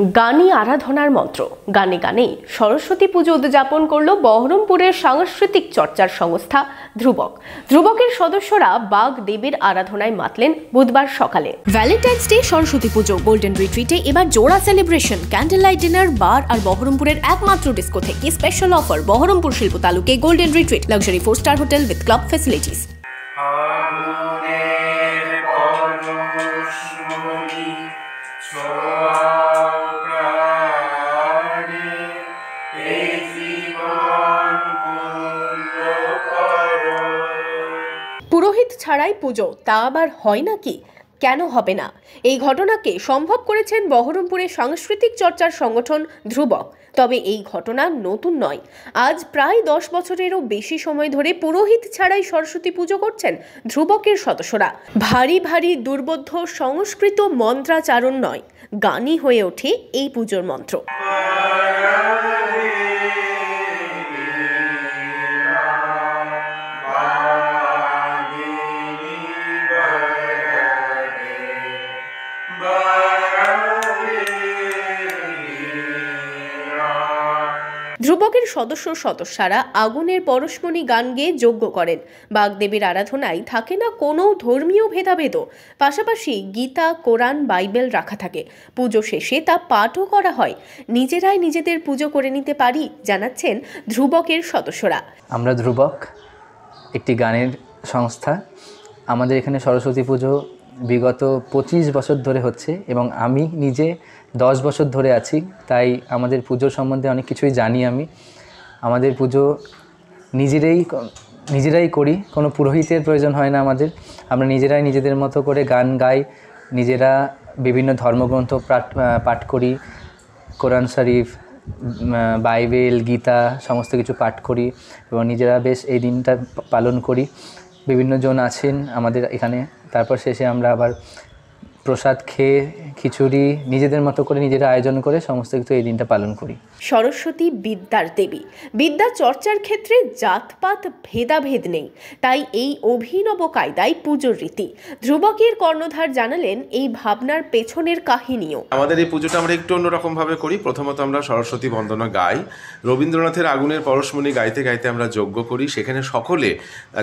গানি আরাধনার মন্ত্র, গানে গানে সরস্বতী পুজো উদযাপন করলো বহরমপুরের সাংস্কৃতিক চর্চার সংস্থা ধ্রুবক। ধ্রুবকের সদস্যরা বাঘ দেবীর আরাধনায় মাতলেন বুধবার সকালে। ভ্যালেন্টাইন্স ডে, সরস্বতী পুজো, গোল্ডেন রিট্রিটে এবার জোড়া celebration. Candle light dinner, bar আর বহরমপুরের একমাত্র ডিস্কো থেকে স্পেশাল অফার। বহরমপুর শিল্প তালুকে golden retreat, luxury 4-star hotel with club facilities. পুরোহিত ছাড়াই পুজো, তা আবার হয় নাকি? কেন হবে না? এই ঘটনাকে সম্ভব করেছেন বহরমপুরের সাংস্কৃতিক চর্চার সংগঠন ধ্রুবক। তবে এই ঘটনা নতুন নয়। আজ প্রায় 10 বছরেরও বেশি সময় ধরে পুরোহিত ছাড়াই সরস্বতী পুজো করছেন ধ্রুবকের সদস্যরা। ভারী ভারী দুর্বোধ্য সংস্কৃত মন্ত্রাচারণ নয়, গানই হয়ে ওঠে এই পুজোর মন্ত্র। ধ্রুবকের সদস্যরা আগুনের পরশমণি গান গেয়ে যজ্ঞ করেন। বাগদেবীর আরাধনায় থাকে না কোনো ধর্মীয় ভেদাভেদ, পাশাপাশি গীতা, কোরআন, বাইবেল রাখা থাকে। পুজো শেষে তা পাঠও করা হয়। নিজেরাই নিজেদের পুজো করে নিতে পারি জানাচ্ছেন ধ্রুবকের সদস্যরা। আমরা ধ্রুবক একটি গানের সংস্থা। আমাদের এখানে সরস্বতী পুজো বিগত 25 বছর ধরে হচ্ছে এবং আমি নিজে 10 বছর ধরে আছি, তাই আমাদের পুজোর সম্বন্ধে অনেক কিছুই জানি আমি। আমাদের পুজো নিজেরাই করি, কোনো পুরোহিতের প্রয়োজন হয় না আমাদের। আমরা নিজেরাই নিজেদের মতো করে গান গাই, নিজেরা বিভিন্ন ধর্মগ্রন্থ পাঠ করি, কোরআন শরীফ, বাইবেল, গীতা সমস্ত কিছু পাঠ করি এবং নিজেরা বেশ এই দিনটা পালন করি। বিভিন্ন জন আছেন আমাদের এখানে। তারপর শেষে আমরা আবার প্রসাদ খেয়ে খিচুড়ি নিজেদের মতো করে নিজেরা আয়োজন করে সমস্ত কিছু এই দিনটা পালন করি। সরস্বতী বিদ্যার দেবী, বিদ্যা চর্চার ক্ষেত্রে জাতপাত ভেদাভেদ নেই, তাই এই অভিনব কায়দায় পুজোর রীতি। ধ্রুবকের কর্ণধার জানালেন এই ভাবনার পেছনের কাহিনীও। আমাদের এই পুজোটা আমরা একটু অন্যরকম ভাবে করি। প্রথমত আমরা সরস্বতী বন্দনা গাই, রবীন্দ্রনাথের আগুনের পরশমণি গাইতে গাইতে আমরা যজ্ঞ করি। সেখানে সকলে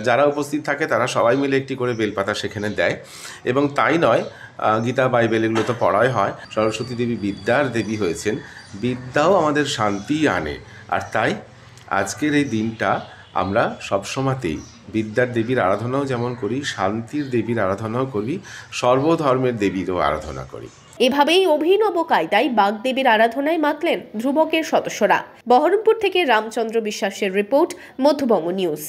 যারা উপস্থিত থাকে তারা সবাই মিলে একটি করে বেলপাতা সেখানে দেয়। এবং তাই নয়, গীতা, বাইবেল এগুলো তো পড়াই হয়। সরস্বতী দেবী বিদ্যার দেবী হয়েছেন, বিদ্যাও আমাদের শান্তি আনে। আর তাই আজকের এই দিনটা আমরা সবসময়তেই বিদ্যার দেবীর আরাধনাও যেমন করি, শান্তির দেবীর আরাধনাও করি, সর্বধর্মের দেবীরও আরাধনা করি। এভাবেই অভিনব কায়দায় বাগদেবীর আরাধনায় মাতলেন ধ্রুবকের সদস্যরা। বহরমপুর থেকে রামচন্দ্র বিশ্বাসের রিপোর্ট, মধ্যবঙ্গ নিউজ।